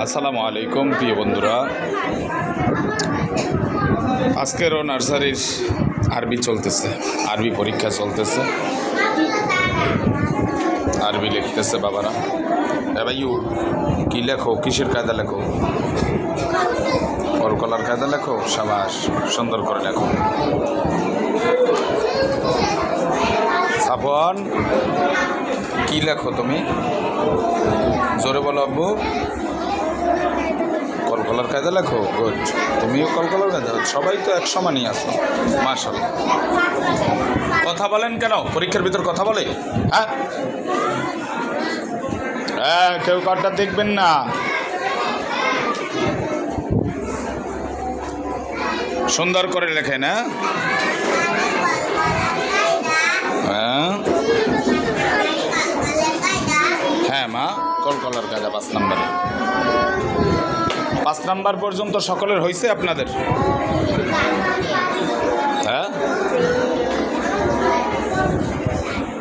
আসসালামু আলাইকুম প্রিয় বন্ধুরা, আজকেরও নার্সারির আরবি চলতেছে, আরবি পরীক্ষা চলতেছে, আরবি লিখতেছে বাবারা। ভাইউ কি লেখো, কিসের কায়দা লেখো? কলকলার কায়দা লেখো, সাবাস, সুন্দর করে লেখো। সাফওয়ান কি লেখো তুমি? জোরে বলো আব্বু। কলকলার কায়দা লেখো, গুড। তুমিও কলকলার কায়দা, সবাই তো এক সমানই আছো, মাশাআল্লাহ। কথা বলেন কেন? পরীক্ষার ভিতর কথা বলে? হ্যাঁ, কেউ কার্ডটা দেখবেন না। সুন্দর করে লেখেন। হ্যাঁ মা, কলকলার কায়দা 5 নম্বরে। 5 নাম্বার পর্যন্ত সকলের হয়েছে আপনাদের? হ্যাঁ,